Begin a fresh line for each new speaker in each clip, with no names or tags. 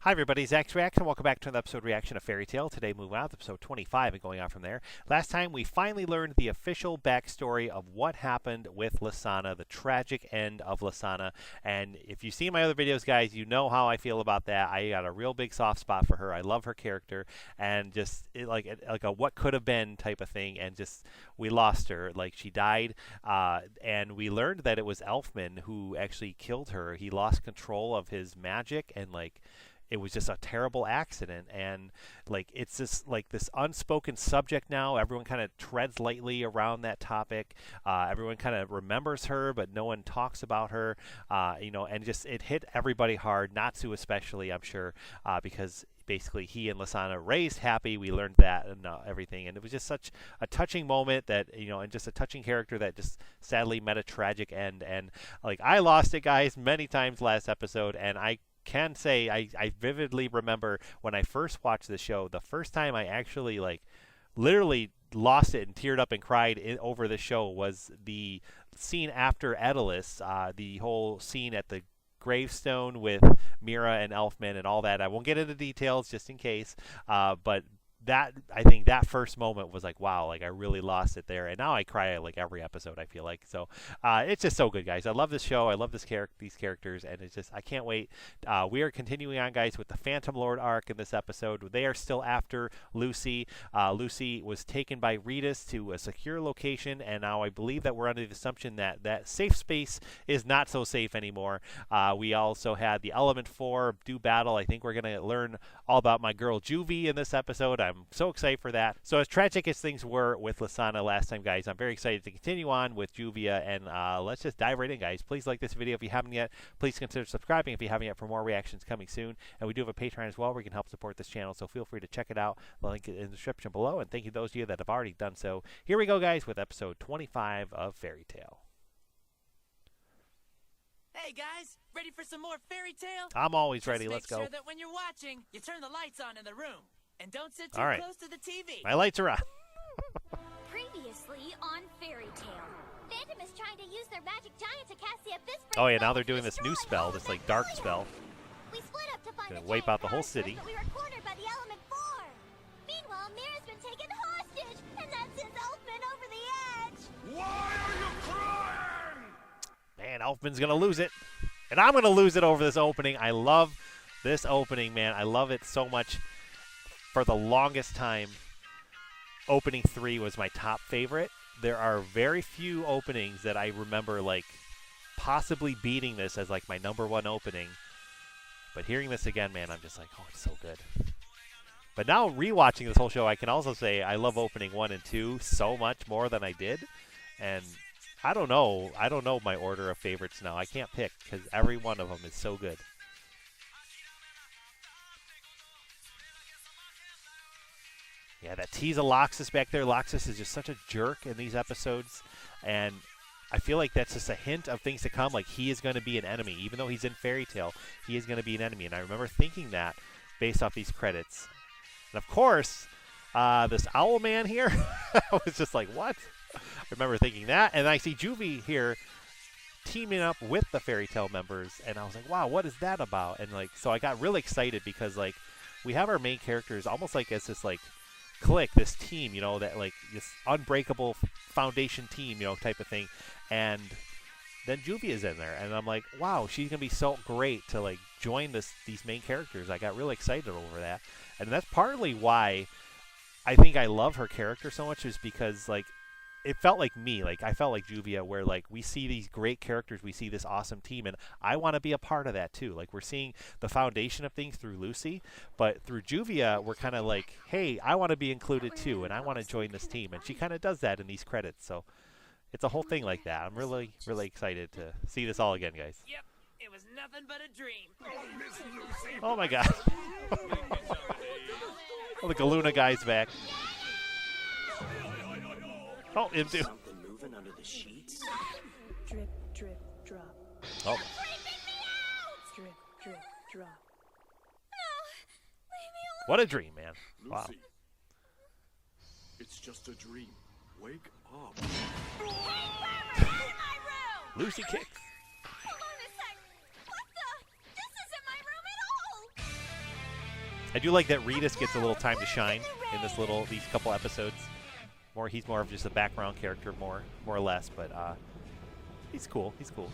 Hi everybody, Zach's Reaction. Welcome back to another episode reaction of Fairy Tail. Today moving on to episode 25 and going on from there. Last time we finally learned the official backstory of what happened with Lasana, the tragic end of Lasana. And if you've seen my other videos, guys, you know how I feel about that. I got a real big soft spot for her. I love her character, and just like a what could have been type of thing. And just we lost her, like she died, and we learned that it was Elfman who actually killed her. He lost control of his magic, and like it was just a terrible accident, and like it's just like this unspoken subject now. Everyone kind of treads lightly around that topic. Everyone kind of remembers her, but no one talks about her. And just it hit everybody hard, Natsu especially, I'm sure, because basically he and Lasana raised happy. We learned that and everything, and it was just such a touching moment that, and just a touching character that just sadly met a tragic end. And like I lost it, guys, many times last episode, and I can say I vividly remember when I first watched the show, the first time I actually like literally lost it and teared up and cried over the show was the scene after Daedalus, the whole scene at the gravestone with Mira and Elfman and all that. I won't get into details just in case, but that, I think that first moment was like, wow, like I really lost it there, and now I cry like every episode, I feel like. So it's just so good, guys. I love this show. I love these characters, and it's just, I can't wait. We are continuing on, guys, with the Phantom Lord arc in this episode. They are still after Lucy. Lucy was taken by Ritas to a secure location, and now I believe that we're under the assumption that that safe space is not so safe anymore. We also had the Element Four do battle. I think we're going to learn all about my girl Juvia in this episode. I'm so excited for that. So as tragic as things were with Lasana last time, guys, I'm very excited to continue on with Juvia, and let's just dive right in, guys. Please like this video if you haven't yet. Please consider subscribing if you haven't yet for more reactions coming soon. And we do have a Patreon as well where you can help support this channel, so feel free to check it out. The link is in the description below, and thank you to those of you that have already done so. Here we go, guys, with episode 25 of Fairy Tail.
Hey guys, ready for some more Fairy Tail?
I'm always ready.
Just
Let's
make
go.
sure that when you're watching, you turn the lights on in the room. And don't sit too
All right.
close to the TV.
My lights are on.
Previously on Fairy Tail. Phantom is trying to use their magic giant to cast the abyss.
Oh yeah, now they're doing this new spell, this like dark spell.
We split up to find
Gonna
the
wipe
giant
out the whole
first,
city.
But we were cornered by the Element Four. Meanwhile, Mira's been taken hostage, and that sends Elfman over the edge.
Why are you crying?
Man, Elfman's gonna lose it. And I'm gonna lose it over this opening. I love this opening, man. I love it so much. For the longest time, opening 3 was my top favorite. There are very few openings that I remember like possibly beating this as like my #1 opening. But hearing this again, man, I'm just like, oh, it's so good. But now rewatching this whole show, I can also say I love opening 1 and 2 so much more than I did. And I don't know my order of favorites now. I can't pick because every one of them is so good. Yeah, that tease of Loxus back there. Loxus is just such a jerk in these episodes, and I feel like that's just a hint of things to come. Like, he is going to be an enemy. Even though he's in Fairy Tail, he is going to be an enemy. And I remember thinking that based off these credits. And, of course, this Owl Man here, I was just like, what? I remember thinking that. And I see Juvia here teaming up with the Fairy Tail members, and I was like, wow, what is that about? And, like, so I got really excited because, like, we have our main characters almost like as this, like, clique, this team, that like this unbreakable foundation team, type of thing. And then Juvia's in there, and I'm like, wow, she's gonna be so great to like join these main characters. I got really excited over that, and that's partly why I think I love her character so much, is because like it felt like me, like I felt like Juvia, where like we see these great characters, we see this awesome team, and I want to be a part of that too. Like we're seeing the foundation of things through Lucy, but through Juvia, we're kind of like, hey, I want to be included too, and I want to join this team, and she kind of does that in these credits. So it's a whole thing like that. I'm really, really excited to see this all again, guys.
Yep, it was nothing but a dream.
Oh my God. Oh, the Galuna guy's back. Oh, into.
Something moving under the sheets.
Drip, drip, drop.
Oh.
Drip, drip, drop.
What a dream, man. Wow.
Lucy, it's just a dream. Wake up.
Lucy kicks.
Hold on a sec. What the? This isn't my room at all.
I do like that Redis gets a little time to shine in these couple episodes. He's more of just a background character, more or less, but he's cool. He's cool.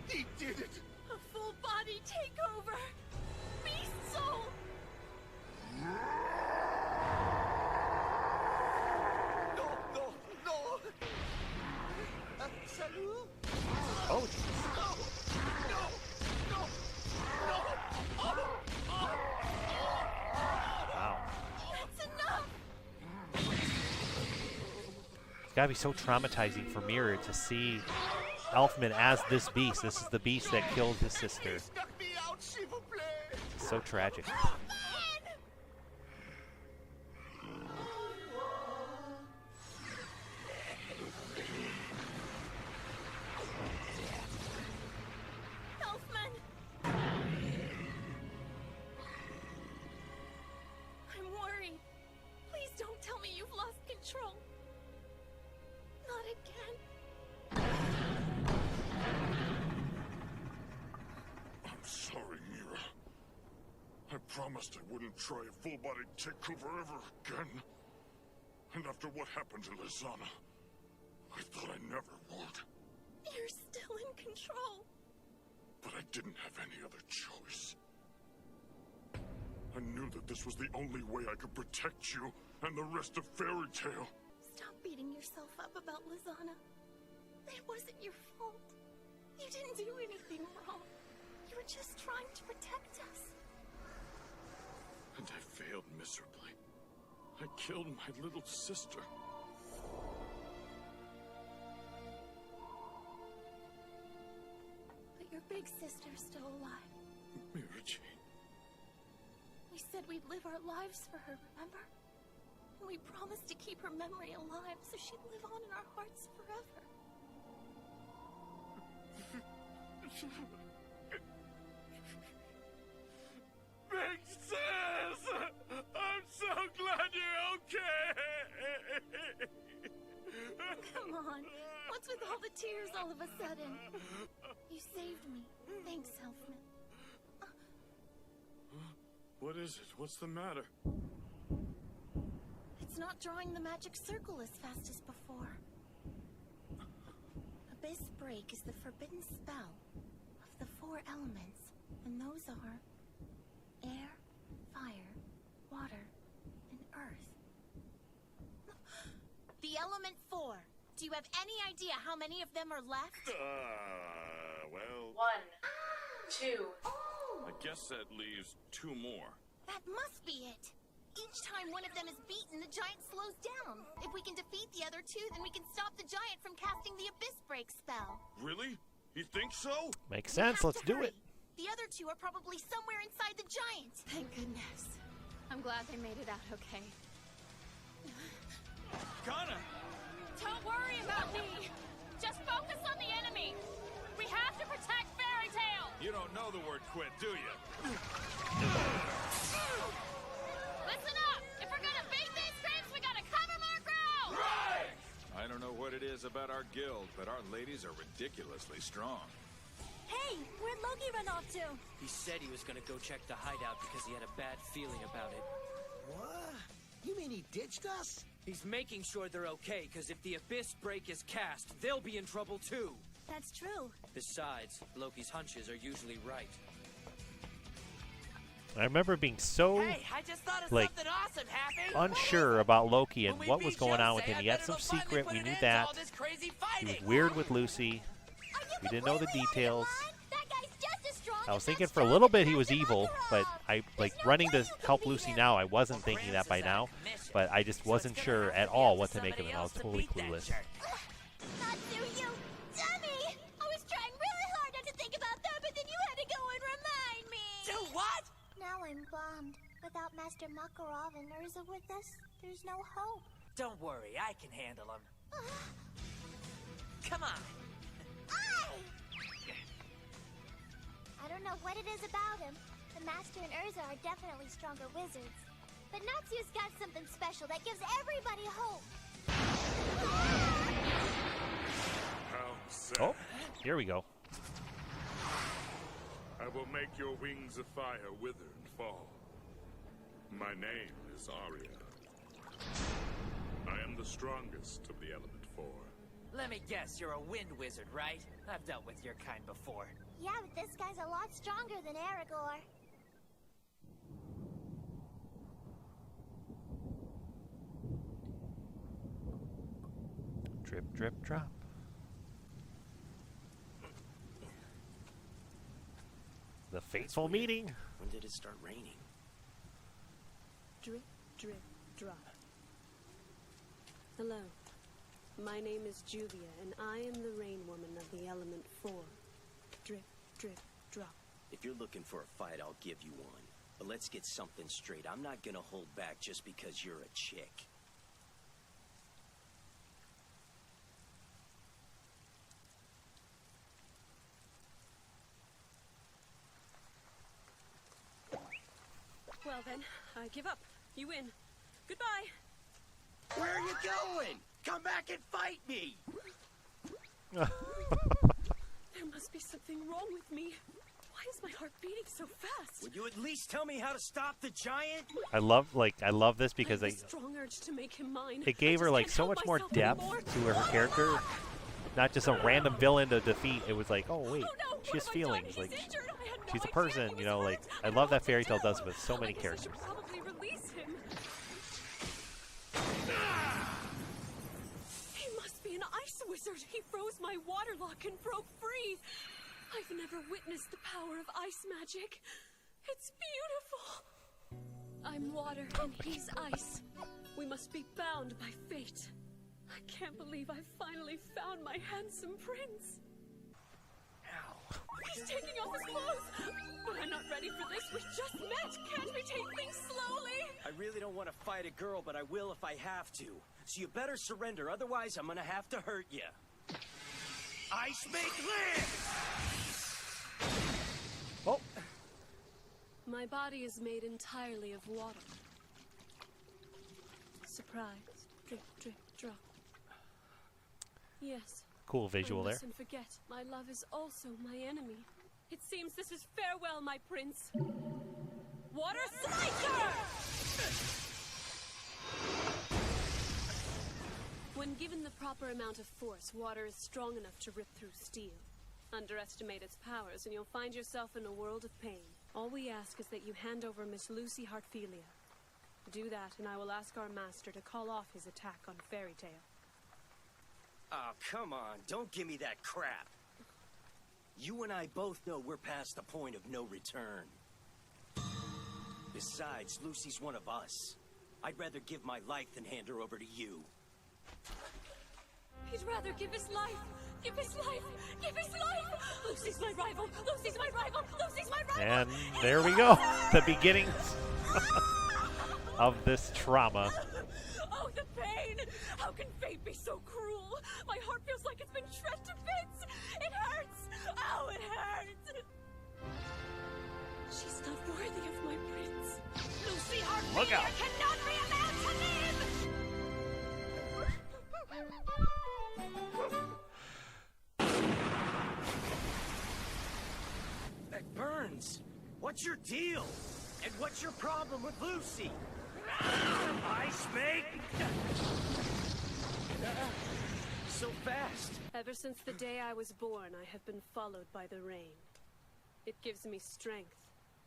He did it!
A full body takeover! Beast soul!
No! Salut!
Oh, wow.
That's enough!
It's gotta be so traumatizing for Mirror to see Elfman as this beast. This is the beast that killed his sister.
Knock me out, s'il vous plaît!
So tragic.
Elfman! I'm worried. Please don't tell me you've lost control. Not again.
I'm sorry, Mira. I promised I wouldn't try a full-body takeover ever again. And after what happened to Lizana, I thought I never would.
You're still in control.
But I didn't have any other choice. I knew that this was the only way I could protect you and the rest of Fairy Tale.
Stop beating yourself up about Lizana. It wasn't your fault. You didn't do anything wrong. You were just trying to protect us.
And I failed miserably. I killed my little sister.
But your big sister's still alive.
Mira Jane.
We said we'd live our lives for her, remember? And we promised to keep her memory alive so she'd live on in our hearts forever.
Big sis! I'm so glad you're okay!
Come on. What's with all the tears all of a sudden? You saved me. Thanks, Elfman.
What is it? What's the matter?
It's not drawing the magic circle as fast as before. Abyss Break is the forbidden spell of the 4 elements, and those are air, fire, water, and earth. The Element Four. Do you have any idea how many of them are left?
Well...
1, 2.
I guess that leaves 2 more.
That must be it. Each time one of them is beaten, the giant slows down. If we can defeat the other 2, then we can stop the giant from casting the Abyss Break spell.
Really? You think so?
Makes sense. Let's do it.
The other 2 are probably somewhere inside the giant. Thank goodness. I'm glad they made it out okay.
Kana!
Don't worry about me. Just focus on the enemy. We have to protect Fairy Tale.
You don't know the word quit, do you?
Listen up. If we're gonna beat these creeps, we gotta cover more ground.
Right!
I don't know what it is about our guild, but our ladies are ridiculously strong.
Hey, where'd Loki run off to?
He said he was gonna go check the hideout because he had a bad feeling about it.
What? You mean he ditched us?
He's making sure they're okay, because if the Abyss Break is cast, they'll be in trouble too.
That's true.
Besides, Loki's hunches are usually right.
I remember being so
Hey, I just thought of
like,
something awesome, Happy!
unsure about Loki and
When we
what was
beat
going on with
Jose,
him.
I
He had
bet
some
it'll finally
secret.
put
We
an
knew
end to
that.
all this crazy
He
fighting.
was weird with Lucy. We didn't know the details.
That guy's just as strong.
I was thinking for a little bit he was evil, but I running to help Lucy now. I wasn't thinking that by now, but I just wasn't sure at all what to make of him. I was totally clueless.
Natsu, you dummy! I was trying really hard not to think about that, but then you had to go and remind me.
Do what?
Now I'm bummed. Without Master Makarov and Erza with us, there's no hope.
Don't worry, I can handle him. Come on.
I don't know what it is about him. The Master and Erza are definitely stronger wizards. But Natsu's got something special that gives everybody hope.
How sad.
Oh, here we go.
I I will make your wings of fire wither and fall. My name is Arya. I am the strongest of the Element Four.
Let me guess, you're a wind wizard, right? I've dealt with your kind before.
Yeah, but this guy's a lot stronger than Aragorn.
Drip, drip, drop. The fateful meeting.
When did it start raining?
Drip, drip, drop. Hello. My name is Juvia, and I am the Rain Woman of the Element Four. Drip, drip, drop.
If you're looking for a fight, I'll give you one. But let's get something straight. I'm not gonna hold back just because you're a chick.
Well then, I give up. You win. Goodbye.
Where are you going? Come back and fight me!
There must be something wrong with me. Why is my heart beating so fast?
Would you at least tell me how to stop the giant?
I love this because
I have a strong urge to make him mine.
it gave her like so much more depth to her character. Not just a random villain to defeat. It was like, oh wait, she has feelings. Like she's a person, you know. Like I love that fairy tale does it with so many characters.
Probably release him. He must be an ice wizard. He froze my water lock and broke free. I've never witnessed the power of ice magic. It's beautiful. I'm water and he's ice. We must be bound by fate. I can't believe I finally found my handsome prince.
Ow.
He's taking off his clothes. But I'm not ready for this. We just met. Can't we take things slowly?
I really don't want to fight a girl, but I will if I have to. So you better surrender, otherwise I'm gonna have to hurt you. Ice make land!
Oh,
My body is made entirely of water. Surprised. Drip, drip, drop. Yes.
cool visual
I
there.
mustn't forget, my love is also my enemy. It seems this is farewell, my prince. Water Slicer! When given the proper amount of force, water is strong enough to rip through steel. Underestimate its powers, and you'll find yourself in a world of pain. All we ask is that you hand over Miss Lucy Hartfilia. Do that, and I will ask our master to call off his attack on Fairy Tale.
Oh, come on. Don't give me that crap. You and I both know we're past the point of no return. Besides, Lucy's one of us. I'd rather give my life than hand her over to you.
He'd rather give his life! Give his life! Give his life! Lucy's my rival! Lucy's my rival! Lucy's my rival!
And there we go. The beginnings of this trauma.
Oh, the pain! How can fate be so cruel? My heart feels like it's been shred to bits! It hurts! Oh, it hurts! She's not worthy of my prince. Lucy
Look out.
Hartfilia cannot be allowed to live!
That burns! What's your deal? And what's your problem with Lucy? Ice make? So fast.
Ever since the day I was born, I have been followed by the rain. It gives me strength.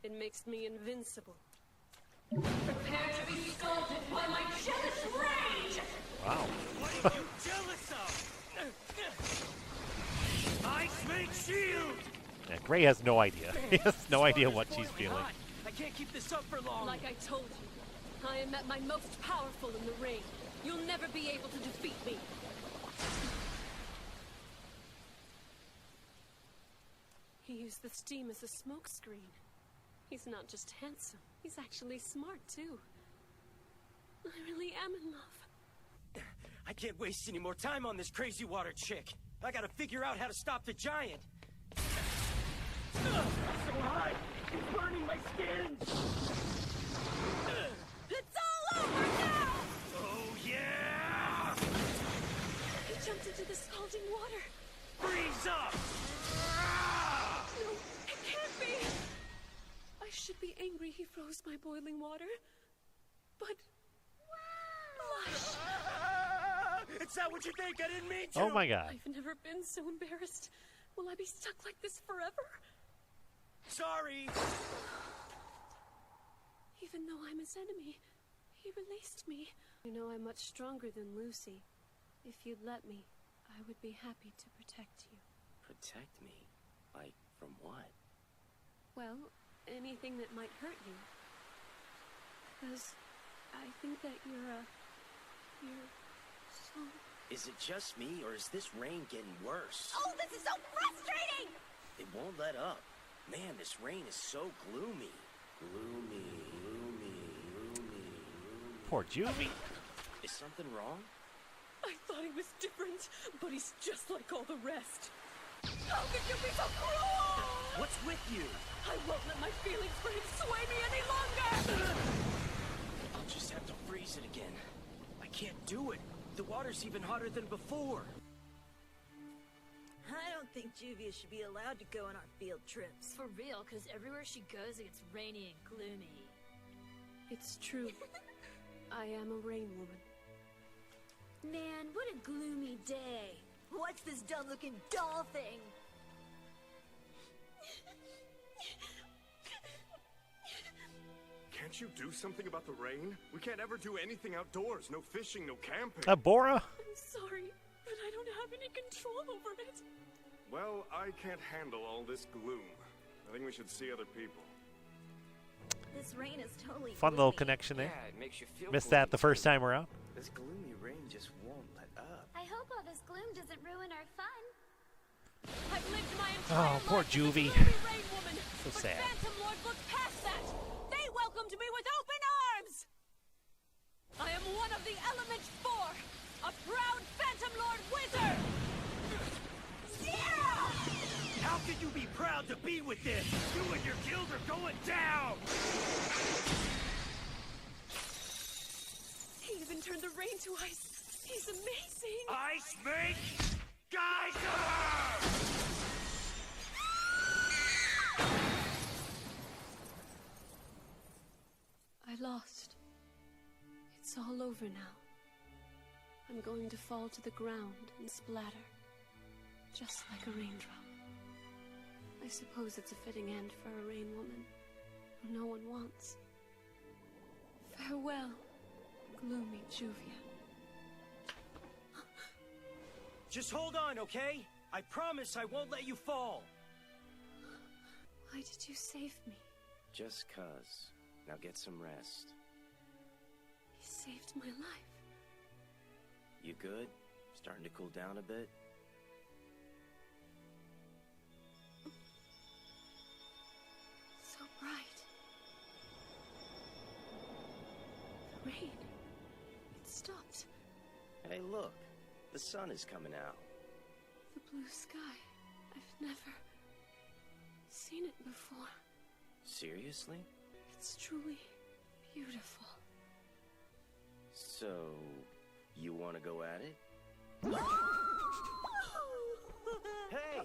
It makes me invincible. Prepare to be scalded by my jealous rage!
Wow.
What are you jealous of? Ice make shield!
Yeah, Gray has no idea. He has no idea what she's feeling.
Hot. I can't keep this up for long.
Like I told you, I am at my most powerful in the rain. You'll never be able to defeat me. He used the steam as a smokescreen. He's not just handsome, he's actually smart too. I really am in love.
I can't waste any more time on this crazy water chick. I gotta figure out how to stop the giant. So hot! It's burning my skin!
It's all over now!
Oh, yeah!
He jumped into the scalding water.
Freeze up!
No, it can't be! my boiling water, but lush.
It's not what you think. I didn't mean to.
Oh my god.
I've never been so embarrassed. Will I be stuck like this forever?
Sorry.
Even though I'm his enemy, he released me. You know I'm much stronger than Lucy. If you'd let me, I would be happy to protect you.
Protect me? Like, from what?
Well, anything that might hurt you. Because I think that you're so...
Is it just me, or is this rain getting worse?
Oh, this is so frustrating!
It won't let up. Man, this rain is so gloomy. Gloomy.
Poor Juvia.
Is something wrong?
I thought he was different, but he's just like all the rest. How could you be so cruel?
What's with you?
I won't let my feelings for him sway me any longer!
I'll just have to freeze it again. I can't do it. The water's even hotter than before.
I don't think Juvia should be allowed to go on our field trips.
For real, because everywhere she goes, it gets rainy and gloomy.
It's true. I am a rain woman.
Man, what a gloomy day. What's this dumb-looking doll thing?
Can't you do something about the rain? We can't ever do anything outdoors. No fishing, no camping.
Bora?
I'm sorry, but I don't have any control over it.
Well, I can't handle all this gloom. I think we should see other people.
This rain is totally
Fun little connection there.
Yeah, it makes you feel
Missed that the first time around.
This gloomy rain just won't let up.
I hope all this gloom doesn't ruin our fun.
I've lived my entire
Oh, poor
life as a
Juvie.
gloomy rain woman,
So
but
sad.
Phantom Lord looked past that. They welcomed me with open arms. I am one of the Element Four, a proud Phantom Lord wizard.
How could you be proud to be with this? You and your guild are going down!
He even turned the rain to ice. He's amazing.
Ice make geyser!
I lost. It's all over now. I'm going to fall to the ground and splatter, just like a raindrop. I suppose it's a fitting end for a rain woman who no one wants. Farewell, gloomy Juvia.
Just hold on, okay? I promise I won't let you fall.
Why did you save me?
Just 'cause. Now get some rest.
You saved my life.
You good? Starting to cool down a bit?
So bright. The rain. It stopped.
Hey, look. The sun is coming out.
The blue sky. I've never seen it before.
Seriously?
It's truly beautiful.
So, you want to go at it? Hey!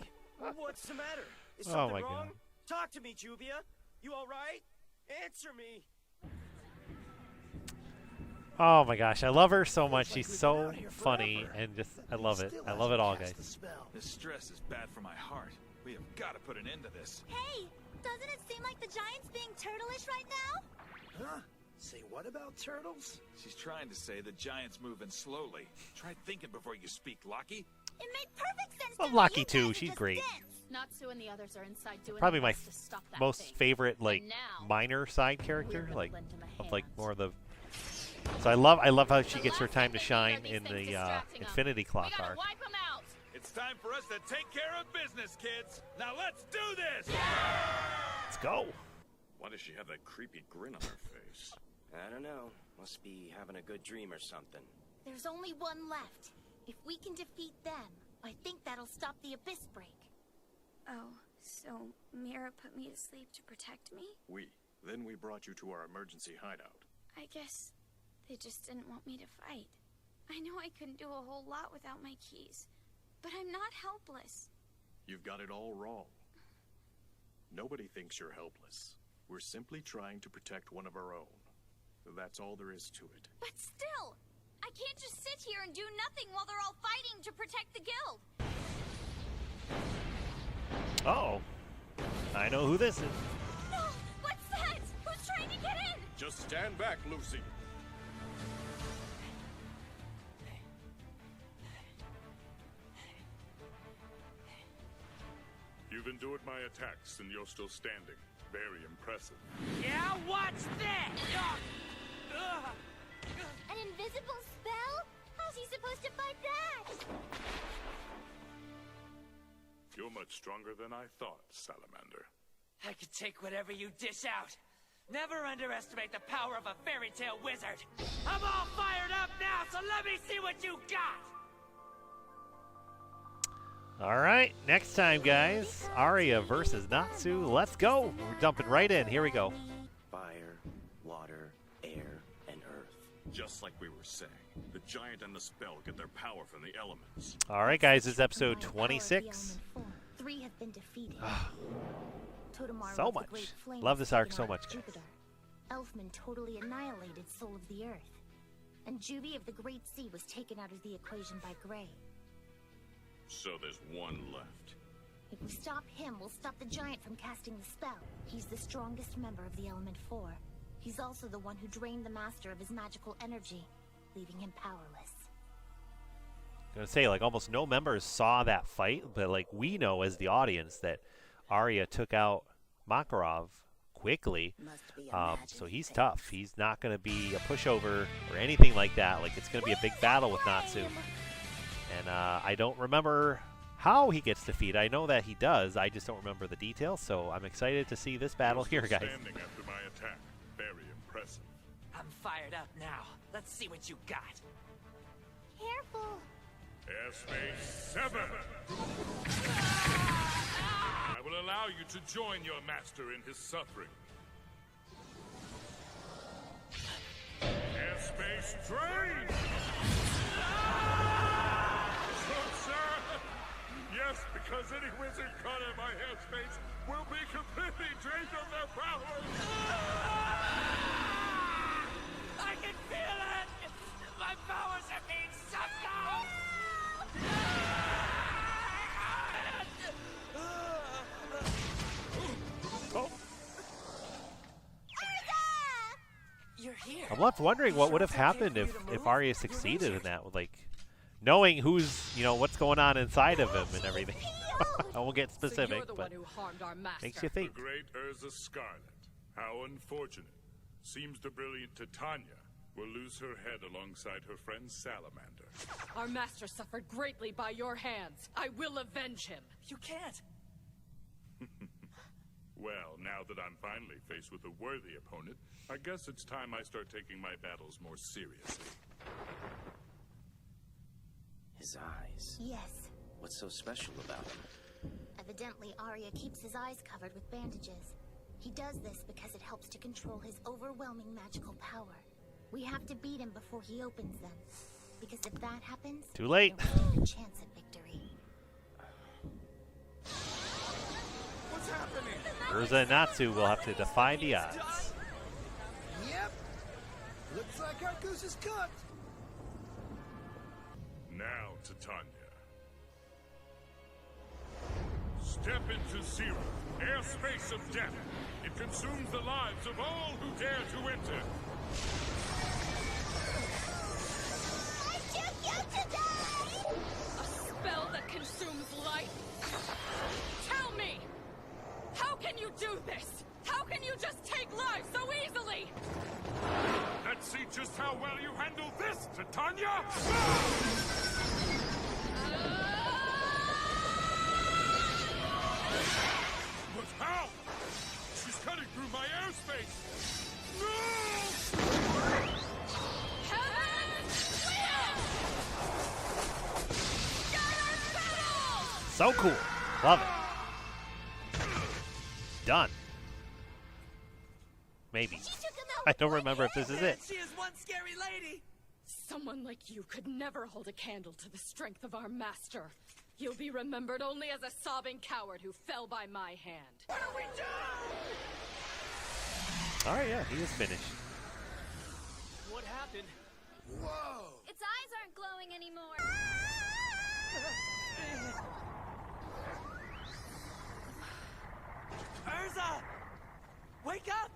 What's the matter? Is
Oh
something
my
wrong?
God.
Talk to me, Juvia. You alright? Answer me.
Oh my gosh, I love her so much. She's so funny and just, I love it. I love it all, guys.
This stress is bad for my heart. We have got to put an end to this.
Hey, doesn't it seem like the giant's being turtleish right now?
Huh? Say what about turtles?
She's trying to say the giant's moving slowly. Try thinking before you speak, Lockie.
It made perfect sense
Love
to
Lockie
me.
too. She's great.
Natsu and the others are inside doing
Probably
their
my
best to stop that
most
thing.
favorite, like,
And now,
minor side character,
we're gonna
like,
lend him a
of like
hand.
more of the. So I love how she
The
gets her
last
time to
thing they
shine
need are
in
these
the
things distracting 'em.
Infinity Clock
We gotta
arc.
wipe 'em out.
It's time for us to take care of business, kids. Now let's do this!
Let's go.
Why does she have that creepy grin on her face?
I don't know. Must be having a good dream or something.
There's only one left. If we can defeat them, I think that'll stop the abyss break.
Oh, so Mira put me to sleep to protect me?
Then we brought you to our emergency hideout.
I guess they just didn't want me to fight. I know I couldn't do a whole lot without my keys, but I'm not helpless.
You've got it all wrong. Nobody thinks you're helpless. We're simply trying to protect one of our own. That's all there is to it.
But still, I can't just sit here and do nothing while they're all fighting to protect the guild.
Uh-oh. I know who this is.
No! What's that? Who's trying to get in?
Just stand back, Lucy.
You've endured my attacks and you're still standing. Very impressive.
Yeah, watch this!
An invisible spell? How's he supposed to fight that?
You're much stronger than I thought, Salamander.
I could take whatever you dish out. Never underestimate the power of a fairy tale wizard. I'm all fired up now, so let me see what you got!
All right, next time, guys. Arya versus Natsu. Let's go. We're jumping right in. Here we go.
Fire, water, air, and earth.
Just like we were saying, the giant and the spell get their power from the elements.
All right, guys, this is episode 26.
3 have been defeated. Totemaru
So
of the
much.
Great Flame
Love
was
this arc
taken
so
out of
much, guys.
Jupiter. Elfman totally annihilated Soul of the Earth. And Juvia of the Great Sea was taken out of the equation by Gray.
So there's one left.
If we stop him, we'll stop the giant from casting the spell. He's the strongest member of the Element Four. He's also the one who drained the Master of his magical energy, leaving him powerless.
I'm gonna say, like, almost no members saw that fight, but like we know as the audience that Arya took out Makarov quickly. So he's tough. He's not gonna be a pushover or anything like that. Like, it's gonna be a big battle with Natsu. And I don't remember how he gets defeated. I know that he does. I just don't remember the details. So I'm excited to see this battle here, guys.
Standing after my attack. Very impressive.
I'm fired up now. Let's see what you got.
Careful!
Airspace 7! I will allow you to join your master in his suffering. Airspace drain! Yes, because any wizard caught in my airspace will be completely drained of their powers!
I can feel it! My powers are being sucked out!
Oh.
You're here.
I'm left wondering what would have happened if Arya succeeded in that, with like knowing who's, you know, what's going on inside of him and everything. I won't get specific, but makes you think.
The great Erza Scarlet. How unfortunate. Seems the brilliant Titania will lose her head alongside her friend Salamander.
Our master suffered greatly by your hands. I will avenge him.
You can't.
Well, now that I'm finally faced with a worthy opponent, I guess it's time I start taking my battles more seriously.
His eyes.
Yes.
What's so special about him?
Evidently, Arya keeps his eyes covered with bandages. He does this because it helps to control his overwhelming magical power. We have to beat him before he opens them. Because if that happens,
too late.
No chance at victory.
What's happening?
Erza and Natsu will have to defy the odds.
Yep. Looks like our goose is cooked.
Now, Titania. Step into Zero, airspace of death. It consumes the lives of all who dare to enter.
I choose you to die!
A spell that consumes light? Tell me! How can you do this? How can you just take lives so easily?
Let's see just how well you handle this, Titania! But how? She's cutting through my airspace! No!
So cool. Love it. Done. Maybe. I don't remember if this is it.
She is one scary lady.
Someone like you could never hold a candle to the strength of our master. You'll be remembered only as a sobbing coward who fell by my hand.
What do we do?
All right, yeah, he is finished.
What happened?
Whoa!
Its eyes aren't glowing anymore.
Erza! Wake up!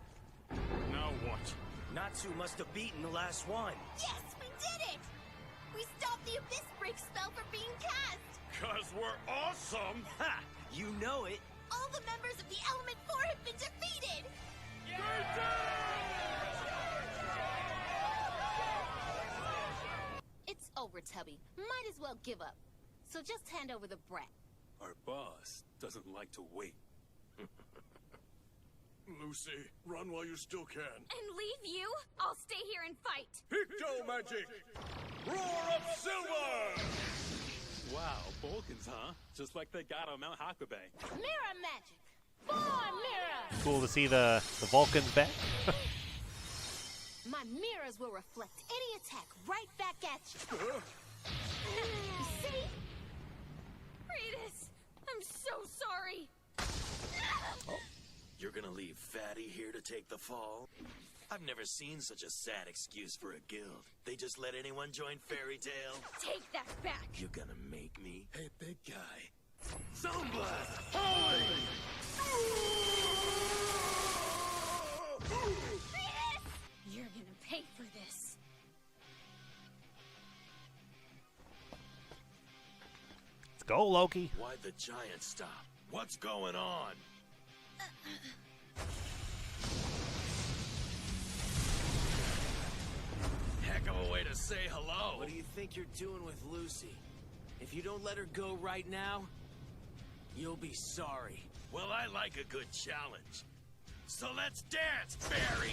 Now what?
Natsu must have beaten the last one.
Yes, we did it! We stopped the Abyss Break spell from being cast!
'Cause we're awesome!
Ha! You know it.
All the members of the Element Four have been defeated! It's over, Tubby. Might as well give up. So just hand over the brat.
Our boss doesn't like to wait. Lucy, run while you still can.
And leave you? I'll stay here and fight.
Picto magic! Roar of silver!
Wow, Vulcans, huh? Just like they got on Mount Hakabay.
Mirror magic! Born mirror!
Cool to see the Vulcans back.
My mirrors will reflect any attack right back at you. You see?
Rita's, I'm so sorry.
You're gonna leave Fatty here to take the fall? I've never seen such a sad excuse for a guild. They just let anyone join Fairy Tale.
Take that back.
You're gonna make me?
Hey, big guy.
Zone Blast!
You're gonna pay for this.
Let's go, Loki.
Why'd the giant stop? What's going on? Heck of a way to say hello. What do you think you're doing with Lucy? If you don't let her go right now, you'll be sorry. Well, I like a good challenge. So let's dance, Barry!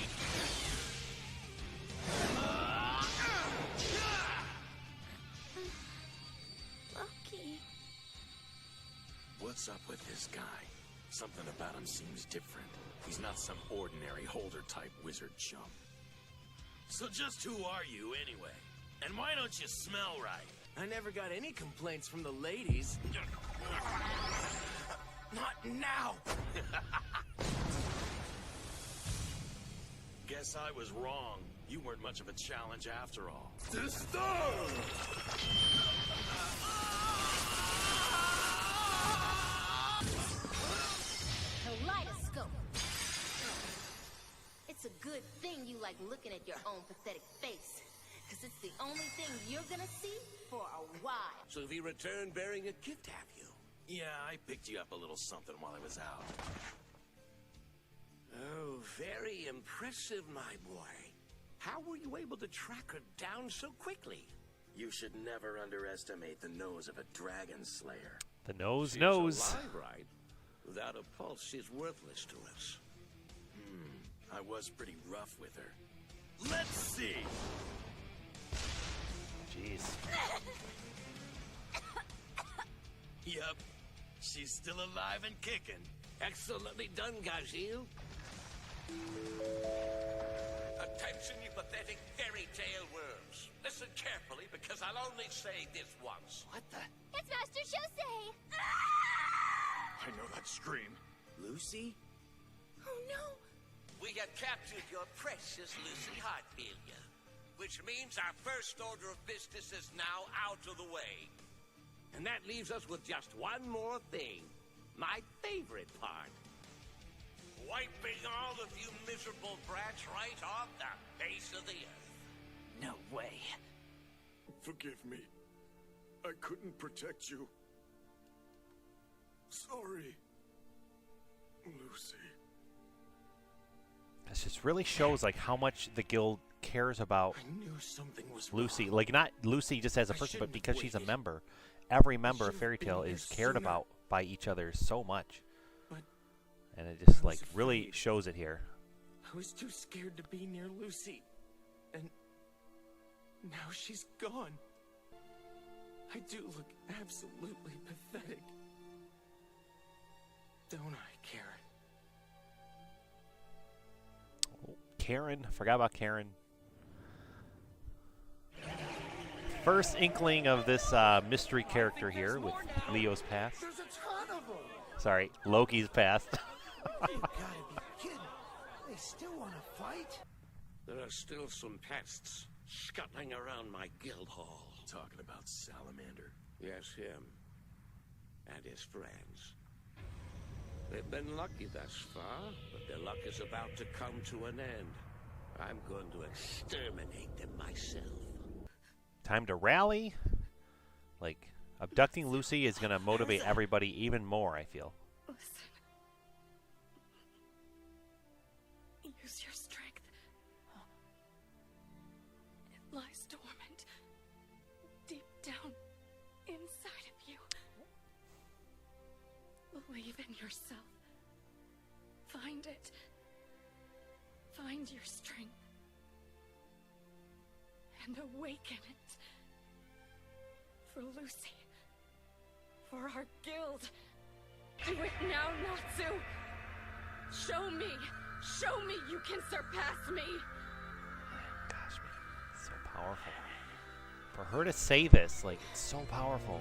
Loki.
What's up with this guy? Something about him seems different. He's not some ordinary holder-type wizard chump. So just who are you, anyway? And why don't you smell right? I never got any complaints from the ladies. Not now! Guess I was wrong. You weren't much of a challenge after all.
Disturb!
Kaleidoscope. It's a good thing you like looking at your own pathetic face. Because it's the only thing you're gonna see for a while.
So have you returned bearing a gift, have you? Yeah, I picked you up a little something while I was out.
Oh, very impressive, my boy. How were you able to track her down so quickly?
You should never underestimate the nose of a dragon slayer.
The nose
She's
knows.
alive, right? Without a pulse, she's worthless to us.
I was pretty rough with her. Let's see!
Jeez.
Yup. She's still alive and kicking.
Excellently done, Gajeel. Attention, you pathetic fairy tale worms. Listen carefully, because I'll only say this once. What the?
It's Master Jose!
I know that scream.
Lucy?
Oh no!
We have captured your precious Lucy Heartfilia, which means our first order of business is now out of the way. And that leaves us with just one more thing. My favorite part. Wiping all of you miserable brats right off the face of the earth.
No way.
Forgive me. I couldn't protect you. Sorry, Lucy.
This just really shows like how much the guild cares about
I knew something was
Lucy.
wrong.
Like not Lucy just as a
I
person, but
shouldn't
because
have
she's a
waited.
member. Every member of
should've
Fairy
been
Tale
there
is cared
sooner.
about by each other so much.
But
And it just
I
like
was
really
afraid.
shows it here.
I was too scared to be near Lucy. And now she's gone. I do look absolutely pathetic. Don't I, Karen?
Karen, forgot about Karen. First inkling of this mystery character here with Leo's past.
There's a ton of them.
Sorry, Loki's past.
You gotta be kidding. They still want to fight?
There are still some pests scuttling around my guild hall.
Talking about Salamander.
Yes, him. And his friends. They've been lucky thus far, but their luck is about to come to an end. I'm going to exterminate them myself.
Time to rally. Like, abducting Lucy is going to motivate everybody even more, I feel.
Listen. Use your strength. It lies dormant. Deep down inside of you. Believe in yourself. Find it. Find your strength. And awaken it. For Lucy. For our guild. Do it now, Natsu! Show me you can surpass me!
Gosh, man, it's so powerful. For her to say this, like, it's so powerful.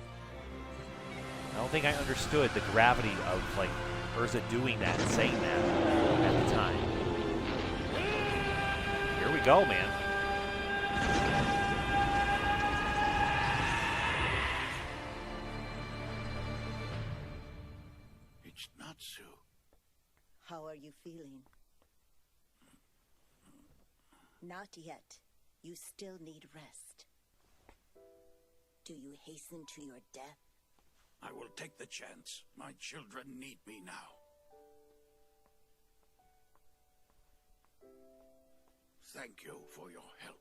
I don't think I understood the gravity of, like, Erza doing that and saying that at the time. Here we go, man.
It's Natsu.
How are you feeling? Not yet. You still need rest. Do you hasten to your death?
I will take the chance. My children need me now. Thank you for your help.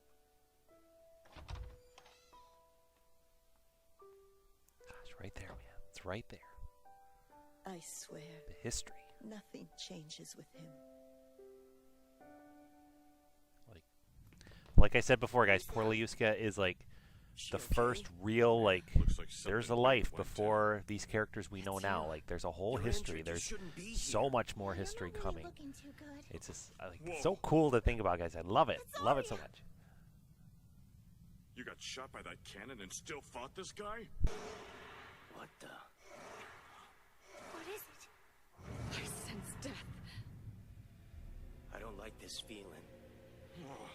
Gosh, right there, man. It's right there.
I swear.
The history.
Nothing changes with him.
Like I said before, guys, poor Liuska is like the first real, like there's a life before these characters we know now. Like, there's a whole history. There's so much more history coming. It's just like, it's so cool to think about, guys. I love it. Love it so much.
You got shot by that cannon and still fought this guy?
What the?
What is it? I sense death.
I don't like this feeling.
Oh,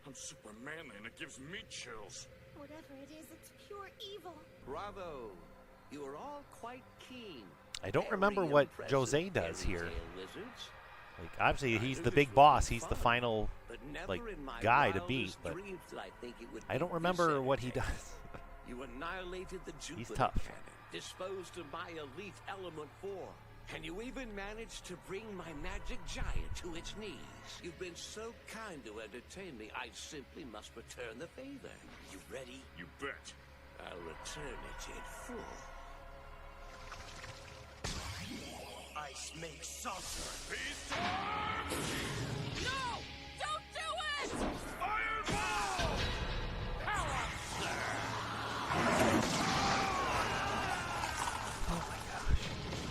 I'm super manly and it gives me chills.
Whatever it is, it's pure evil.
Bravo! You are all quite keen.
I don't remember what Jose does here. Like, obviously, he's the big boss. He's the final, like, guy to beat. But I don't remember what he does.
You annihilated the Jupiter
He's tough.
cannon, disposed of my elite Element 4, and you even managed to bring my magic giant to its knees. You've been so kind to entertain me, I simply must return the favor. You ready?
You bet.
I'll return it in full.
Ice makes saucer.
Peace time!
No! Don't do it!
Fireball!
Power,
Oh my gosh.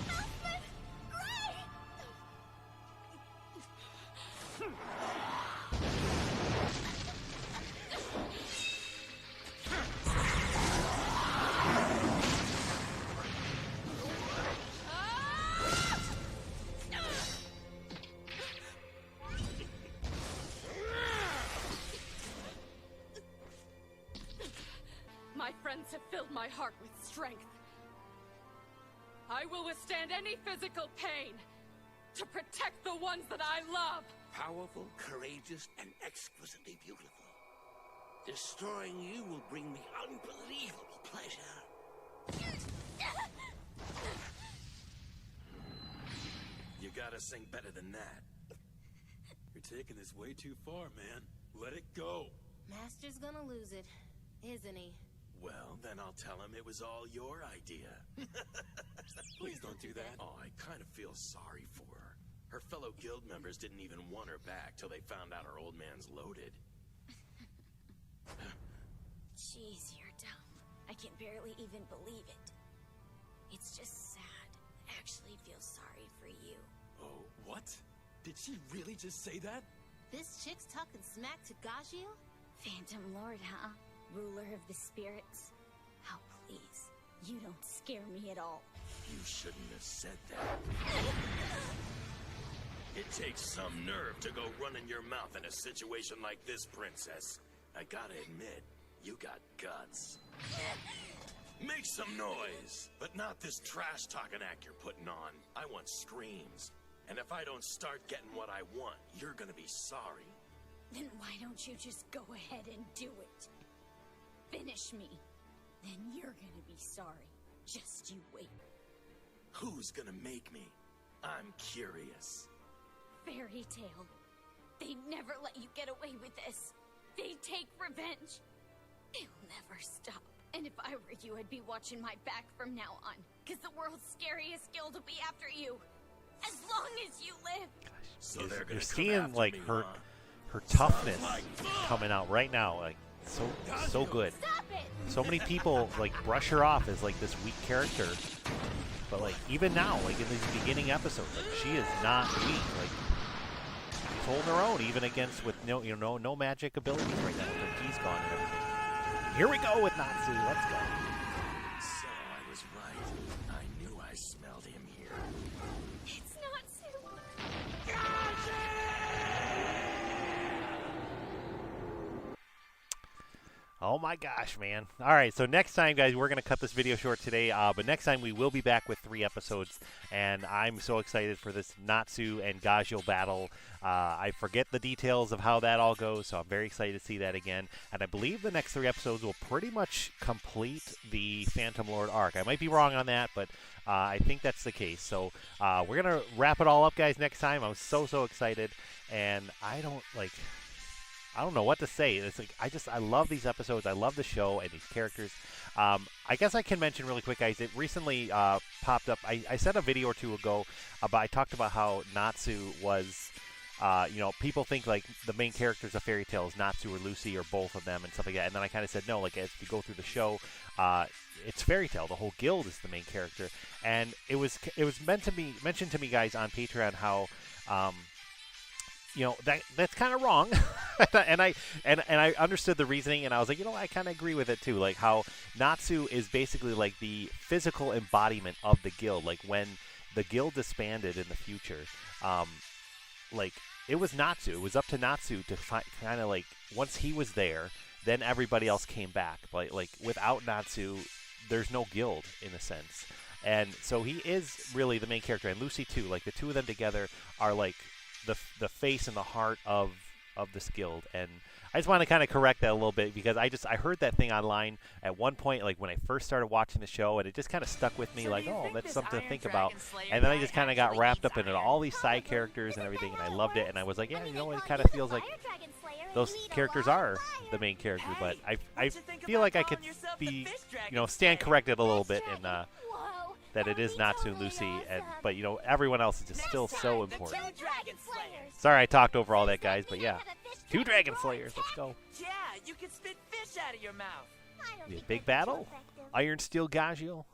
Elfman! Gray!
My friends have filled my heart with strength. I will withstand any physical pain to protect the ones that I love.
powerful, courageous, and exquisitely beautiful. Destroying you will bring me unbelievable pleasure.
You gotta sing better than that.
You're taking this way too far, man. Let it go.
Master's gonna lose it, isn't he?
Well, then I'll tell him it was all your idea.
Please don't do that.
Oh, I kind of feel sorry for her. Her fellow guild members didn't even want her back till they found out her old man's loaded.
Jeez, you're dumb. I can barely even believe it. It's just sad. I actually feel sorry for you.
Oh, what? Did she really just say that?
This chick's talking smack to Gajeel?
Phantom Lord, huh? Ruler of the spirits? How please. You don't scare me at all.
You shouldn't have said that.
It's
takes some nerve to go running your mouth in a situation like this, Princess. I gotta admit, you got guts. Make some noise, but not this trash-talking act you're putting on. I want screams. And if I don't start getting what I want, you're gonna be sorry.
Then why don't you just go ahead and do it? Finish me. Then you're gonna be sorry. Just you wait.
Who's gonna make me? I'm curious.
Fairy Tale. They never let you get away with this. They take revenge. They'll never stop. And if I were you, I'd be watching my back from now on. Because the world's scariest guild will be after you. As long as you live.
So they're
You're
gonna
seeing
come
like
after me,
her toughness coming out right now, like so good.
Stop it!
So many people like brush her off as like this weak character, but like even now, like in these beginning episodes, like she is not weak. Like she's holding her own even against with no magic abilities right now. Her key's gone and everything. Here we go with Natsu. Let's go.
So I was right. I knew I smelled him here.
It's not Sue.
Oh my gosh, man. All right, so next time, guys, we're going to cut this video short today, but next time we will be back with 3 episodes, and I'm so excited for this Natsu and Gajeel battle. I forget the details of how that all goes, so I'm very excited to see that again, and I believe the next 3 episodes will pretty much complete the Phantom Lord arc. I might be wrong on that, but I think that's the case. So we're going to wrap it all up, guys, next time. I'm so excited, and I don't know what to say. It's like I love these episodes. I love the show and these characters. I guess I can mention really quick, guys. It recently popped up. I said a video or two ago about I talked about how Natsu was. People think like the main characters of fairy tales, Natsu or Lucy or both of them and stuff like that. And then I kind of said no. Like as you go through the show, it's fairy tale. The whole guild is the main character. And it was mentioned to me, guys, on Patreon how. That's kind of wrong, and I understood the reasoning, and I was like, I kind of agree with it too. Like how Natsu is basically like the physical embodiment of the guild. Like when the guild disbanded in the future, like it was Natsu. It was up to Natsu to kind of like once he was there, then everybody else came back. But like without Natsu, there's no guild in a sense, and so he is really the main character, and Lucy too. Like the two of them together are like. The face and the heart of this guild, and I just want to kind of correct that a little bit because I heard that thing online at one point, like when I first started watching the show, and it just kind of stuck with me, so like, oh, that's something to think about. And then I just kind of got wrapped up into all these side characters and everything, and I loved it, and I was like, yeah, it kind of feels like those characters are the main character, but I feel like I could be, stand corrected a little bit in that it is Natsu and Lucy, but everyone else is just still so important. Sorry I talked over all that, guys, but yeah. 2 Dragon Slayers, let's go.
Yeah, you can spit fish out of your mouth.
Be a big battle? Iron Steel Gajeel?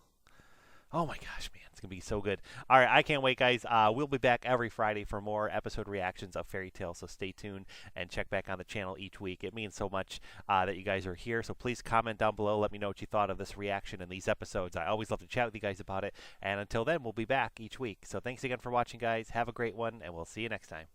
Oh my gosh, man, it's going to be so good. All right, I can't wait, guys. We'll be back every Friday for more episode reactions of Fairy Tail, so stay tuned and check back on the channel each week. It means so much that you guys are here, so please comment down below. Let me know what you thought of this reaction and these episodes. I always love to chat with you guys about it, and until then, we'll be back each week. So thanks again for watching, guys. Have a great one, and we'll see you next time.